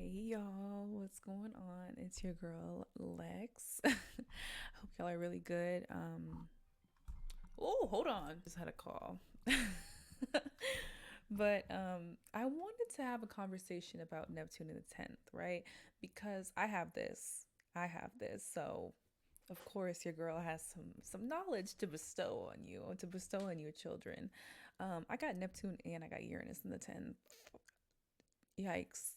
Hey y'all, what's going on? It's your girl Lex. Hope y'all are really good. Oh, hold on. Just had a call. But I wanted to have a conversation about Neptune in the 10th, right? Because I have this. So, of course, your girl has some knowledge to bestow on you, to bestow on your children. I got Neptune and I got Uranus in the 10th. Yikes.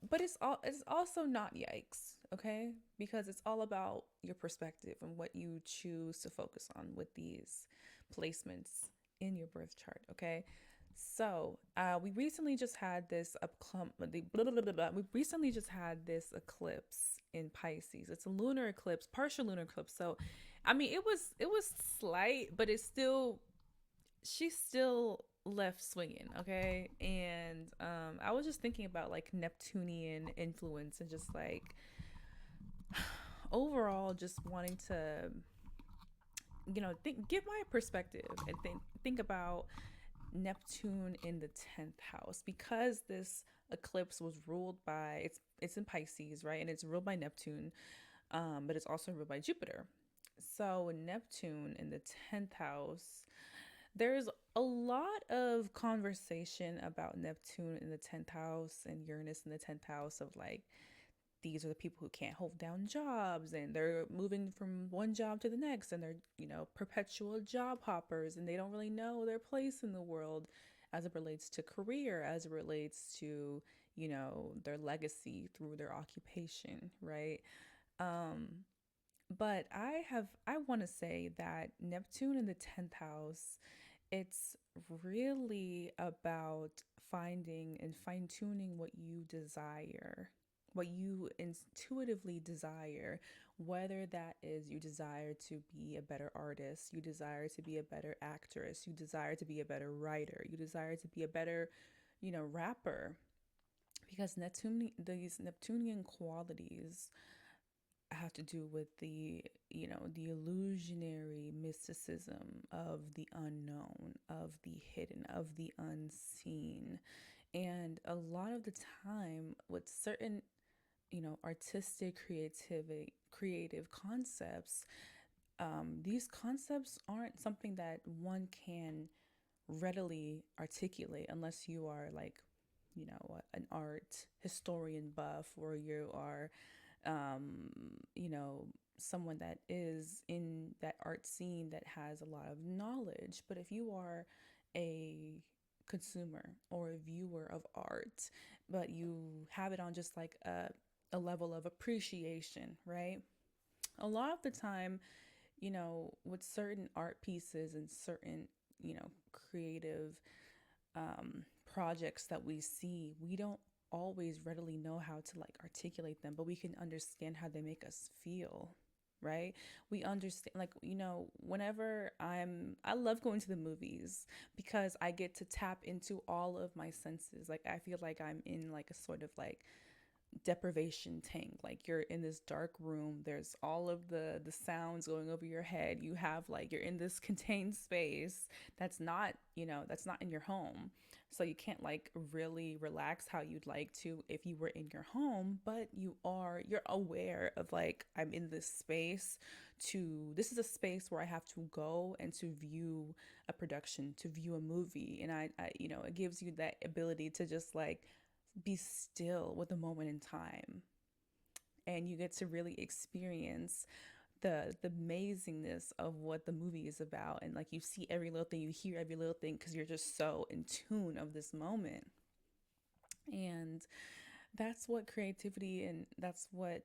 But it's also not yikes, okay? Because it's all about your perspective and what you choose to focus on with these placements in your birth chart, okay? So we recently just had this we recently just had this eclipse in Pisces. It's a lunar eclipse, partial lunar eclipse. So, I mean, it was slight, but it's still she still left swinging, okay? And I was just thinking about like Neptunian influence and just like overall just wanting to give my perspective and think about Neptune in the 10th house, because this eclipse was ruled by it's in Pisces, right? And it's ruled by Neptune, but it's also ruled by Jupiter. So Neptune in the 10th house, there's a lot of conversation about Neptune in the 10th house and Uranus in the 10th house, of like, these are the people who can't hold down jobs and they're moving from one job to the next, and they're, perpetual job hoppers, and they don't really know their place in the world as it relates to career, as it relates to, their legacy through their occupation, right? Um, but I want to say that Neptune in the 10th house, it's really about finding and fine tuning what you desire, what you intuitively desire, whether that is you desire to be a better artist, you desire to be a better actress, you desire to be a better writer, you desire to be a better, rapper. Because these Neptunian qualities have to do with the illusionary mysticism of the unknown, of the hidden, of the unseen. And a lot of the time with certain, artistic creative concepts, these concepts aren't something that one can readily articulate unless you are like, an art historian buff, or you are, um, you know, someone that is in that art scene that has a lot of knowledge. But if you are a consumer or a viewer of art, but you have it on just like a level of appreciation, right? A lot of the time, with certain art pieces and certain, creative projects that we see, we don't always readily know how to like articulate them, but we can understand how they make us feel, right? We understand, like, whenever I love going to the movies because I get to tap into all of my senses. Like, I feel like I'm in like a sort of like deprivation tank. Like, you're in this dark room, there's all of the sounds going over your head, you have like, you're in this contained space that's not in your home, so you can't like really relax how you'd like to if you were in your home. But you're aware of like, I'm in this space, to this is a space where I have to go and to view a production, to view a movie. And I it gives you that ability to just like be still with a moment in time, and you get to really experience the amazingness of what the movie is about. And like, you see every little thing, you hear every little thing, because you're just so in tune of this moment. And that's what creativity, and that's what,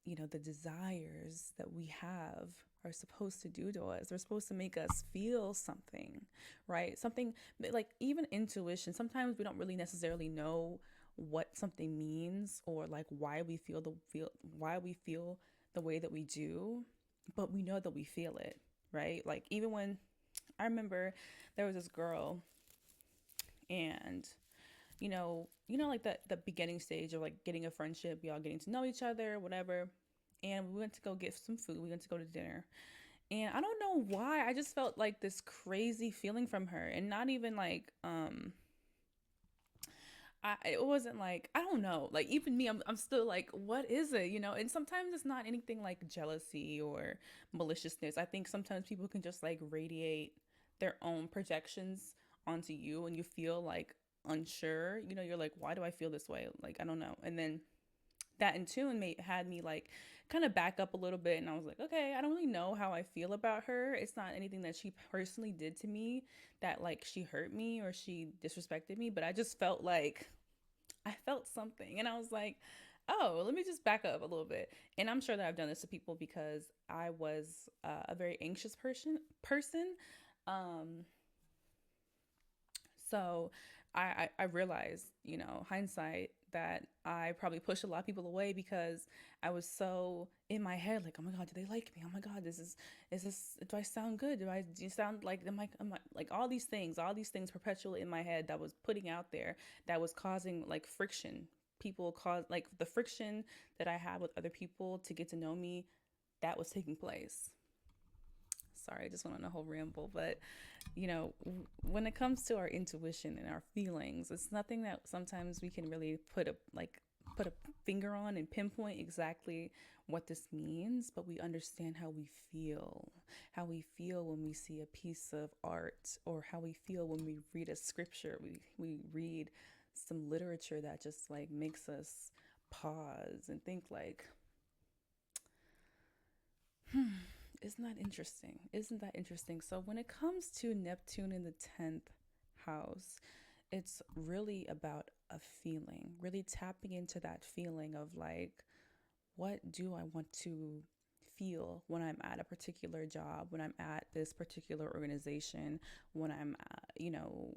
the desires that we have are supposed to do to us. They're supposed to make us feel something, right? Something like, even intuition. Sometimes we don't really necessarily know what something means, or like why we feel the way that we do, but we know that we feel it, right? Like, even when I remember there was this girl, and like the beginning stage of like getting a friendship, y'all getting to know each other, whatever. And we went to go get some food. We went to go to dinner. And I don't know why, I just felt like this crazy feeling from her. And not even like, it wasn't like, I don't know, like even me, I'm still like, what is it, you know? And sometimes it's not anything like jealousy or maliciousness. I think sometimes people can just like radiate their own projections onto you, and you feel like unsure, you know, you're like, why do I feel this way? Like, I don't know. And then that in tune made had me like kind of back up a little bit, and I was like, okay, I don't really know how I feel about her. It's not anything that she personally did to me that like she hurt me or she disrespected me, but I just felt like I felt something, and I was like, oh, let me just back up a little bit. And I'm sure that I've done this to people because I was a very anxious person. Um, so I realized, you know, hindsight, that I probably pushed a lot of people away because I was so in my head, like, oh my God, do they like me? Oh my God, is this, do I sound good? Do you sound like, am I, like all these things perpetually in my head that was putting out there that was causing like friction. People cause like the friction that I had with other people to get to know me, that was taking place. Sorry, I just went on a whole ramble, but you know, when it comes to our intuition and our feelings, it's nothing that sometimes we can really put a finger on and pinpoint exactly what this means, but we understand how we feel when we see a piece of art, or how we feel when we read a scripture, we read some literature that just like makes us pause and think like, isn't that interesting? Isn't that interesting? So when it comes to Neptune in the 10th house, it's really about a feeling, really tapping into that feeling of like, what do I want to feel when I'm at a particular job, when I'm at this particular organization, when I'm, you know,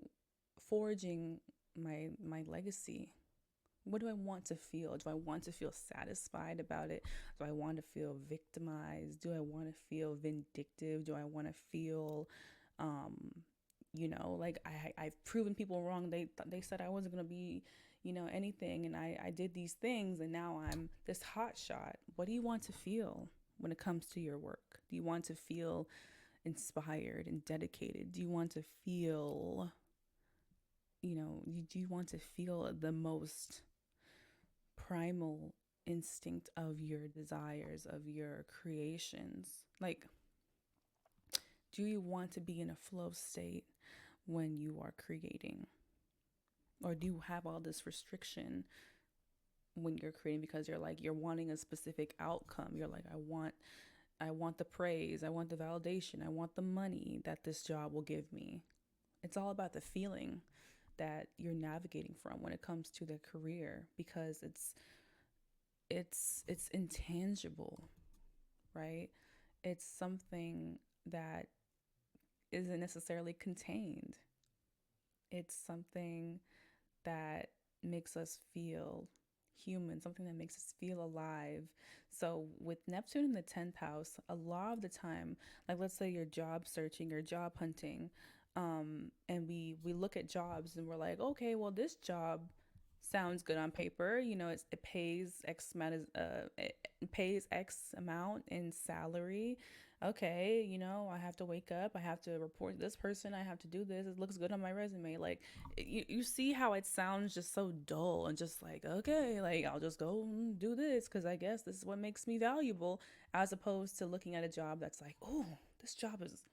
forging my legacy. What do I want to feel? Do I want to feel satisfied about it? Do I want to feel victimized? Do I want to feel vindictive? Do I want to feel, um, you know, like I've proven people wrong. They said I wasn't gonna be, you know, anything, and I did these things, and now I'm this hot shot. What do you want to feel when it comes to your work? Do you want to feel inspired and dedicated? Do you want to feel, you know, do you want to feel the most primal instinct of your desires, of your creations? Like, do you want to be in a flow state when you are creating? Or do you have all this restriction when you're creating because you're wanting a specific outcome? You're like, I want the praise, I want the validation, I want the money that this job will give me. It's all about the feeling that you're navigating from when it comes to the career, because it's intangible, right? It's something that isn't necessarily contained. It's something that makes us feel human, something that makes us feel alive. So with Neptune in the 10th house, a lot of the time, like let's say you're job searching or job hunting, and we look at jobs and we're like, okay, well this job sounds good on paper. You know, it pays X amount of, it pays X amount in salary. Okay, you know, I have to wake up, I have to report to this person, I have to do this. It looks good on my resume. Like, you see how it sounds just so dull and just like, okay, like I'll just go and do this because I guess this is what makes me valuable, as opposed to looking at a job that's like, oh, this sounds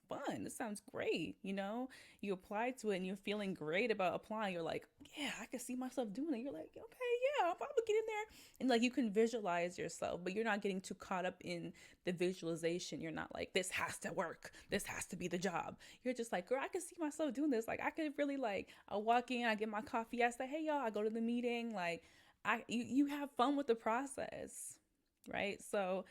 fun. This sounds great. You know, you apply to it and you're feeling great about applying. You're like, yeah, I can see myself doing it. You're like, okay, yeah, I'll probably get in there. And like you can visualize yourself, but you're not getting too caught up in the visualization. You're not like, this has to work. This has to be the job. You're just like, girl, I can see myself doing this. Like I could really like, I walk in, I get my coffee, I say, hey y'all, I go to the meeting. Like you have fun with the process, right? So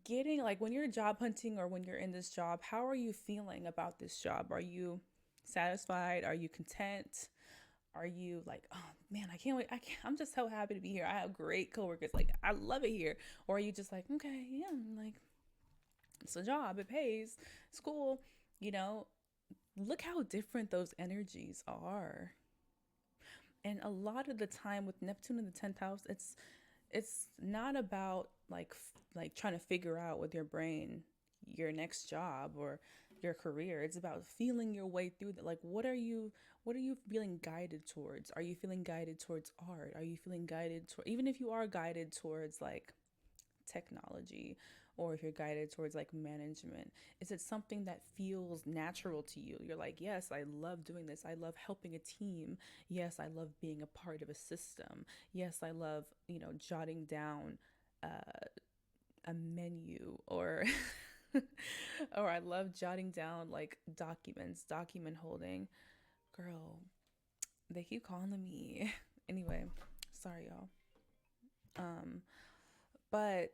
getting like when you're job hunting or when you're in this job, how are you feeling about this job? Are you satisfied? Are you content? Are you like, oh man, I can't wait, I'm just so happy to be here, I have great coworkers, like I love it here? Or are you just like, okay, yeah, like it's a job, it pays, it's cool, you know? Look how different those energies are. And a lot of the time with Neptune in the 10th house, it's not about like trying to figure out with your brain your next job, or your career. It's about feeling your way through that. Like, what are you feeling guided towards? Are you feeling guided towards art? Are you feeling guided toward, even if you are guided towards like technology, or if you're guided towards like management, is it something that feels natural to you? You're like, yes, I love doing this. I love helping a team. Yes, I love being a part of a system. Yes, I love, jotting down a menu, or or I love jotting down like documents, document holding. Girl, they keep calling me. Anyway, sorry y'all. Um, but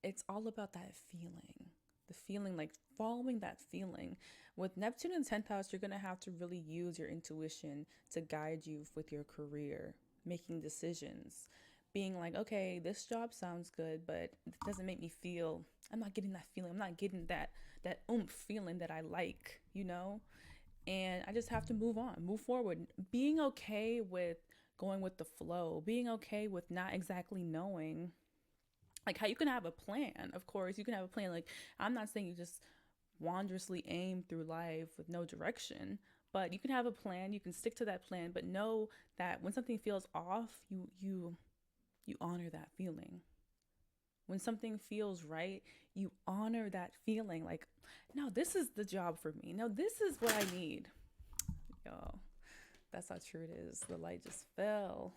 it's all about that feeling. The feeling, like following that feeling. With Neptune in 10th house, you're going to have to really use your intuition to guide you with your career, making decisions, being like, okay, this job sounds good, but it doesn't make me feel, I'm not getting that feeling. I'm not getting that oomph feeling that I like, And I just have to move on, move forward, being okay with going with the flow, being okay with not exactly knowing, like how you can have a plan. Of course, you can have a plan. Like, I'm not saying you just wanderously aim through life with no direction, but you can have a plan, you can stick to that plan, but know that when something feels off, you honor that feeling. When something feels right, you honor that feeling. Like, no, this is the job for me. No, this is what I need. Yo, that's how true it is. The light just fell.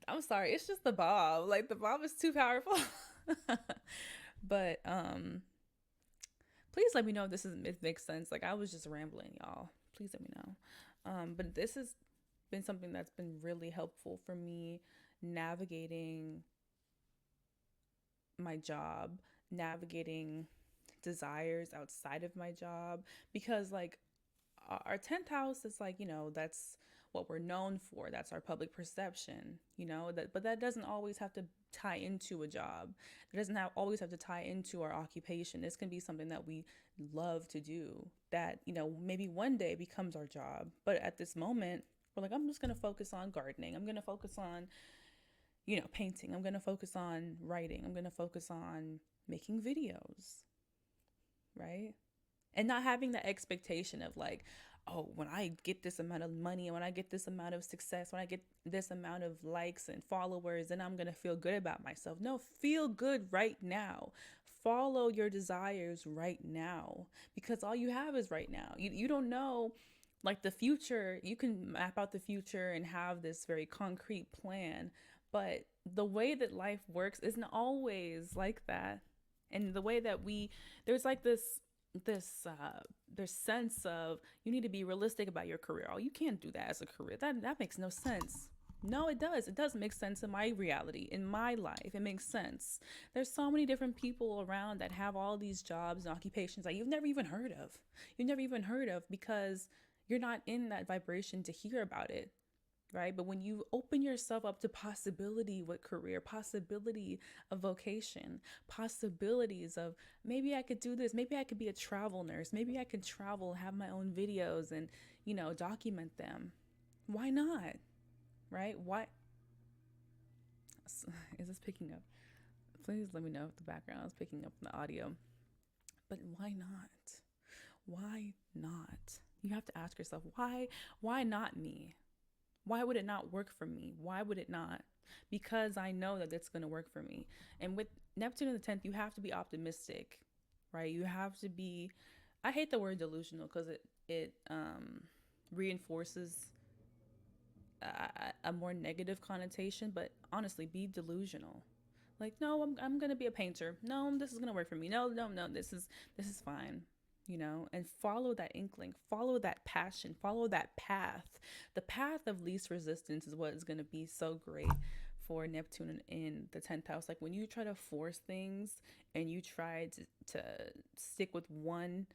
I'm sorry, it's just the bob. Like, the bob is too powerful. But please let me know if it makes sense. Like, I was just rambling, y'all. Please let me know. But this has been something that's been really helpful for me navigating my job, navigating desires outside of my job, because like our 10th house is like, that's what we're known for. That's our public perception, but that doesn't always have to tie into a job. It doesn't always have to tie into our occupation. This can be something that we love to do, that, maybe one day becomes our job. But at this moment, we're like, I'm just going to focus on gardening. I'm going to focus on, painting. I'm going to focus on writing. I'm going to focus on making videos, right? And not having the expectation of like, oh, when I get this amount of money, when I get this amount of success, when I get this amount of likes and followers, then I'm going to feel good about myself. No, feel good right now. Follow your desires right now, because all you have is right now. You don't know, like, the future. You can map out the future and have this very concrete plan, but the way that life works isn't always like that. And the way that there's like this sense of, you need to be realistic about your career. Oh, you can't do that as a career. That makes no sense. No, it does make sense in my reality, in my life. It makes sense. There's so many different people around that have all these jobs and occupations that you've never even heard of. You've never even heard of, because you're not in that vibration to hear about it, right? But when you open yourself up to possibility with career, possibility of vocation, possibilities of, maybe I could do this, maybe I could be a travel nurse, maybe I could travel, have my own videos and, document them. Why not? Right? Why is this picking up? Please let me know if the background is picking up the audio. But why not? Why not? You have to ask yourself, why not me? Why would it not work for me? Why would it not? Because I know that it's going to work for me. And with Neptune in the 10th, you have to be optimistic, right? You have to be, I hate the word delusional, because it reinforces a more negative connotation, but honestly, be delusional. Like, no, I'm going to be a painter. No, this is going to work for me. No, this is fine. And follow that inkling, follow that passion, follow that path. The path of least resistance is what is going to be so great for Neptune in the 10th house. Like, when you try to force things and you try to stick with one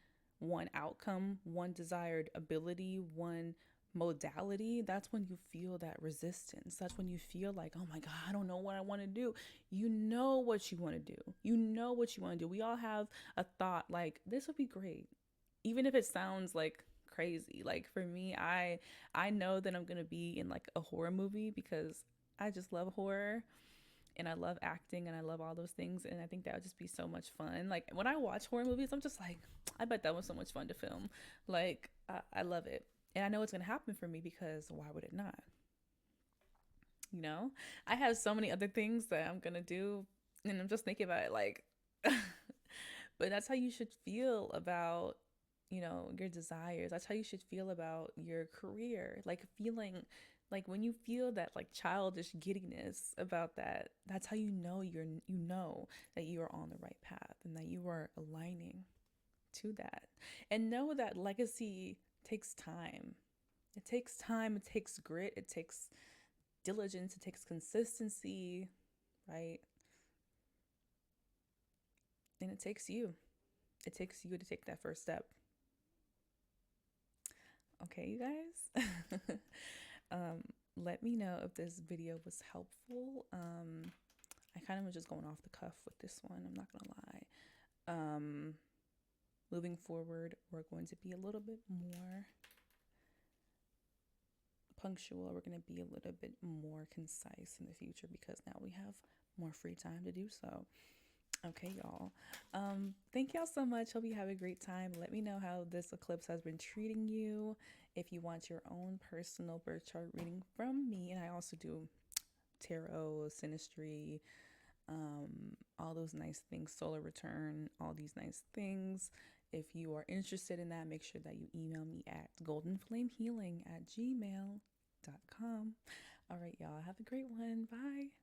outcome, one desired ability, one modality, that's when you feel that resistance. That's when you feel like, oh my God, I don't know what I want to do. You know what you want to do. You know what you want to do. We all have a thought like, this would be great, even if it sounds like crazy. Like, for me, I know that I'm gonna be in like a horror movie, because I just love horror. and I love acting and I love all those things. And I think that would just be so much fun. Like when I watch horror movies, I'm just like, I bet that was so much fun to film. Like I love it. And I know it's going to happen for me because why would it not? You know, I have so many other things that I'm going to do. And I'm just thinking about it like, but that's how you should feel about, you know, your desires. That's how you should feel about your career. Like feeling like when you feel that like childish giddiness about that, that's how you know that you are on the right path and that you are aligning to that. And know that legacy takes time. It takes time, it takes grit, it takes diligence, it takes consistency, right? And it takes you. It takes you to take that first step. Okay, you guys? um, let me know if this video was helpful. I kind of was just going off the cuff with this one, I'm not gonna lie. Moving forward, we're going to be a little bit more punctual. We're going to be a little bit more concise in the future because now we have more free time to do so. Okay, y'all. Thank y'all so much. Hope you have a great time. Let me know how this eclipse has been treating you. If you want your own personal birth chart reading from me, and I also do tarot, synastry, all those nice things, solar return, all these nice things. If you are interested in that, make sure that you email me at goldenflamehealing@gmail.com. All right, y'all. Have a great one. Bye.